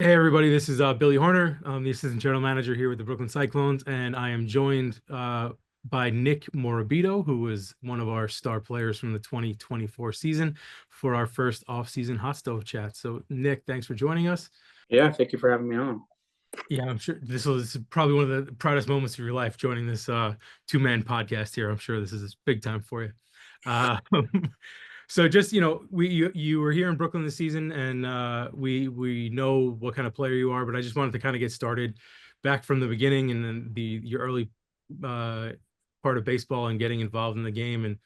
Hey everybody, this is Billy Horner. I'm the assistant general manager here with the Brooklyn Cyclones, and I am joined by Nick Morabito, who was one of our star players from the 2024 season for our first off-season hot stove chat. So Nick, thanks for joining us. Yeah, thank you for having me on. Yeah, I'm sure this is probably one of the proudest moments of your life joining this two-man podcast here. I'm sure this is big time for you. Uh, so just, you were here in Brooklyn this season, and we know what kind of player you are, but I just wanted to kind of get started back from the beginning and then your early uh, part of baseball and getting involved in the game.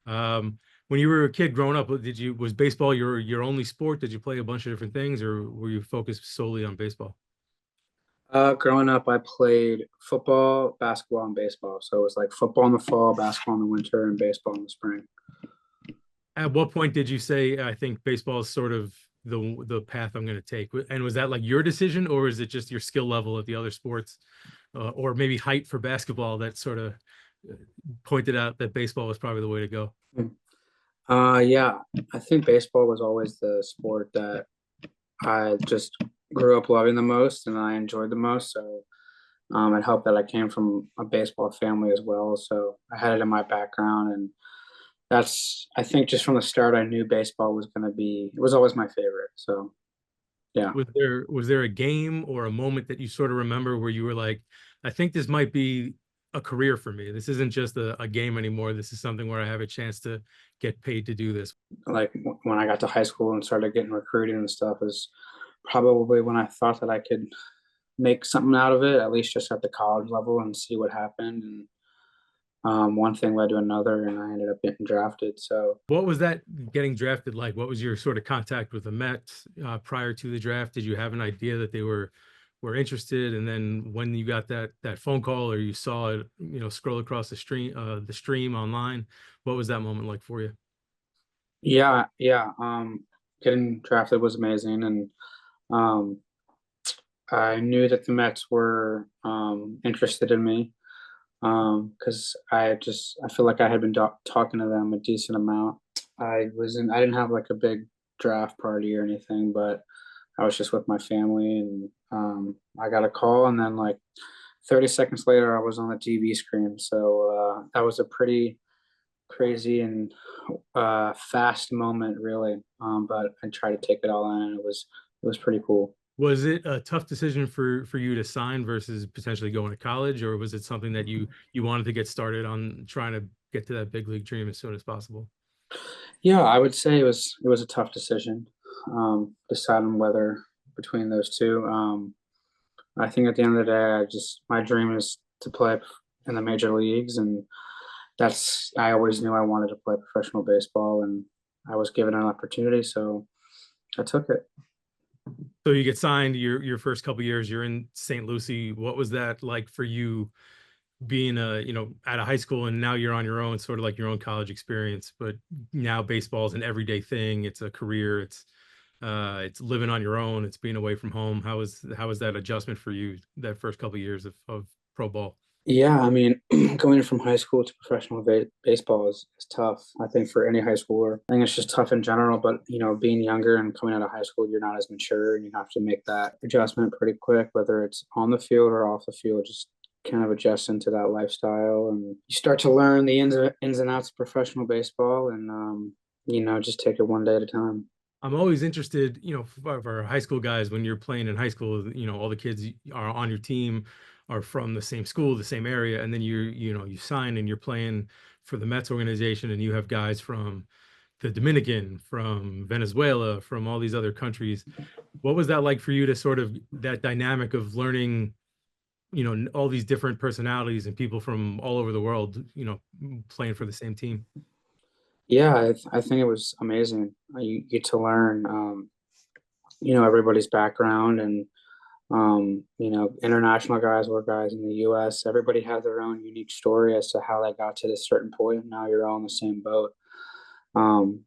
And when you were a kid growing up, was baseball your only sport? Did you play a bunch of different things, or were you focused solely on baseball? Growing up, I played football, basketball, and baseball. So it was like football in the fall, basketball in the winter, and baseball in the spring. At what point did you say, I think baseball is sort of the path I'm going to take? And was that like your decision, or is it just your skill level at the other sports, or maybe height for basketball that sort of pointed out that baseball was probably the way to go? Yeah, I think baseball was always the sport that I just grew up loving the most and I enjoyed the most. So it helped that I came from a baseball family as well. So I had it in my background, and I think just from the start, I knew baseball was going to be, it was always my favorite. So yeah. Was there a game or a moment that you sort of remember where you were like, I think this might be a career for me. This isn't just a game anymore. This is something where I have a chance to get paid to do this. Like when I got to high school and started getting recruited and stuff is probably when I thought that I could make something out of it, at least just at the college level and see what happened. And one thing led to another, and I ended up getting drafted. So What was that getting drafted like? What was your sort of contact with the Mets prior to the draft? Did you have an idea that they were interested? And then when you got that phone call or you saw it, scroll across the stream online, what was that moment like for you? yeah, getting drafted was amazing, and um, I knew that the Mets were interested in me because I feel like I had been talking to them a decent amount. I didn't have like a big draft party or anything, but I was just with my family, and I got a call, and then like 30 seconds later, I was on the TV screen. So that was a pretty crazy and fast moment, really. But I tried to take it all in, and it was pretty cool. Was it a tough decision for you to sign versus potentially going to college, or was it something that you wanted to get started on trying to get to that big league dream as soon as possible? Yeah, I would say it was a tough decision, deciding whether between those two. I think at the end of the day, my dream is to play in the major leagues, and I always knew I wanted to play professional baseball, and I was given an opportunity, so I took it. So you get signed your first couple years, you're in St. Lucie. What was that like for you being at a high school, and now you're on your own, sort of like your own college experience, but now baseball is an everyday thing. It's a career. It's living on your own. It's being away from home. How was that adjustment for you that first couple of years of pro ball? Yeah, I mean, going from high school to professional baseball is tough. I think for any high schooler, I think it's just tough in general. But being younger and coming out of high school, you're not as mature, and you have to make that adjustment pretty quick, whether it's on the field or off the field. Just kind of adjust into that lifestyle, and you start to learn the ins and outs of professional baseball, and just take it one day at a time. I'm always interested, for high school guys, when you're playing in high school, all the kids are on your team are from the same school, the same area, and then you sign and you're playing for the Mets organization, and you have guys from the Dominican, from Venezuela, from all these other countries. What was that like for you to sort of that dynamic of learning, all these different personalities and people from all over the world, playing for the same team? Yeah, I think it was amazing. You get to learn, everybody's background, and international guys were guys in the U.S. Everybody had their own unique story as to how they got to this certain point. Now you're all in the same boat, and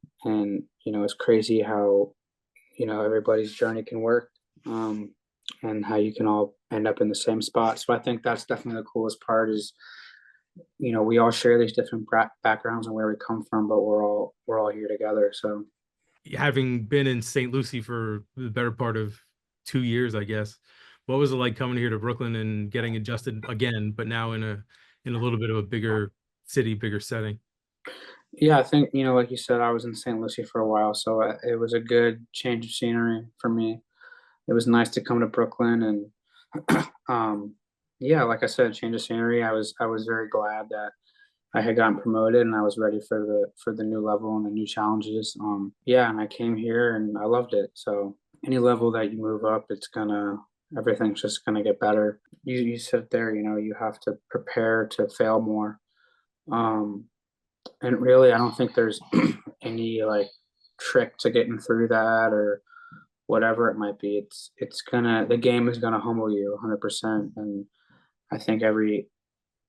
it's crazy how everybody's journey can work, and how you can all end up in the same spot. So I think that's definitely the coolest part is we all share these different backgrounds and where we come from, but we're all here together. So Having been in St. Lucie for the better part of 2 years, I guess. What was it like coming here to Brooklyn and getting adjusted again, but now in a little bit of a bigger city, bigger setting? Yeah, I think, like you said, I was in St. Lucie for a while, so it was a good change of scenery for me. It was nice to come to Brooklyn and, yeah, like I said, change of scenery. I was very glad that I had gotten promoted and I was ready for the new level and the new challenges. Yeah, and I came here and I loved it. So any level that you move up, everything's just gonna get better. You sit there, you have to prepare to fail more. Um, and really, I don't think there's any like trick to getting through that or whatever it might be. The game is gonna humble you 100%. And I think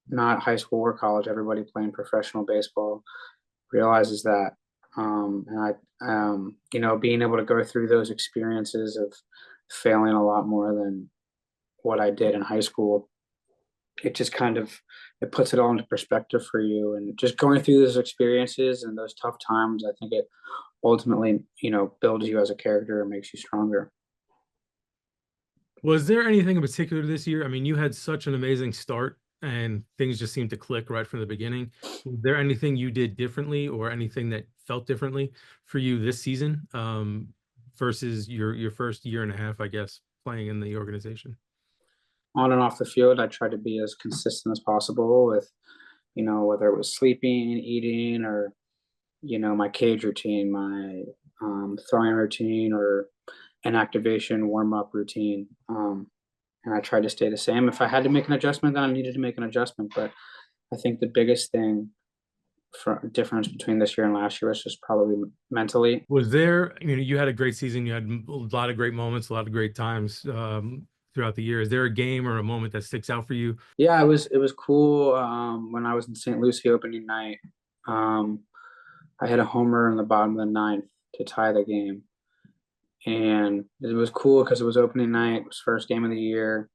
not high school or college, everybody playing professional baseball realizes that. Being able to go through those experiences of failing a lot more than what I did in high school, it just kind of it puts it all into perspective for you. And just going through those experiences and those tough times, I think it ultimately, builds you as a character and makes you stronger. Was there anything in particular this year? I mean, you had such an amazing start and things just seemed to click right from the beginning. Was there anything you did differently or anything that felt differently for you this season, versus your first year and a half, I guess, playing in the organization? On and off the field, I try to be as consistent as possible with, whether it was sleeping, eating, or my cage routine, my throwing routine, or an activation warm up routine. And I tried to stay the same. If I had to make an adjustment, then I needed to make an adjustment. But I think the biggest thing for difference between this year and last year was just probably mentally. Was there, you had a great season, you had a lot of great moments, a lot of great times, throughout the year. Is there a game or a moment that sticks out for you? Yeah, it was cool. When I was in St. Lucie opening night, um, I hit a homer in the bottom of the ninth to tie the game, and it was cool because it was opening night. It was first game of the year.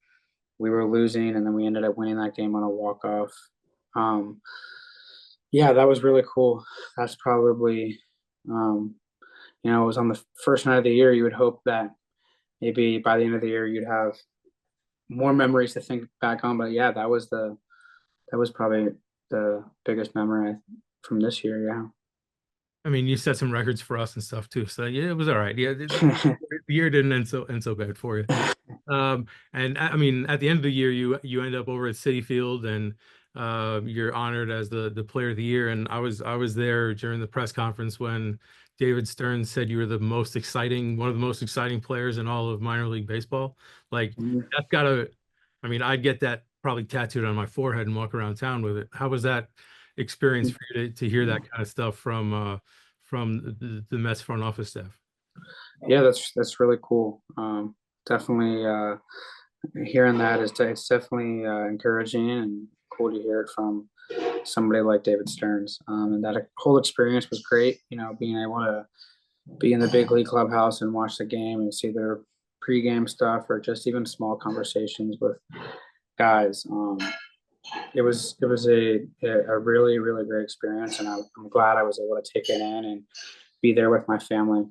We were losing, and then we ended up winning that game on a walk off. Um, yeah, that was really cool. That's probably, um, it was on the first night of the year. You would hope that maybe by the end of the year you'd have more memories to think back on. But yeah, that was probably the biggest memory from this year. I mean, you set some records for us and stuff too, so yeah, it was all right. Yeah, Yeah. the year didn't end so bad for you. And I mean, at the end of the year, you end up over at City Field, and you're honored as the player of the year. And I was there during the press conference when David Stern said you were one of the most exciting players in all of minor league baseball. Like that's gotta, I mean, I'd get that probably tattooed on my forehead and walk around town with it. How was that experience for you to hear that kind of stuff from the Mets front office staff? Yeah, that's really cool. Definitely, hearing that it's definitely encouraging and cool to hear it from somebody like David Stearns. And that whole experience was great. Being able to be in the big league clubhouse and watch the game and see their pregame stuff or just even small conversations with guys. It was a really really great experience, and I'm glad I was able to take it in and be there with my family.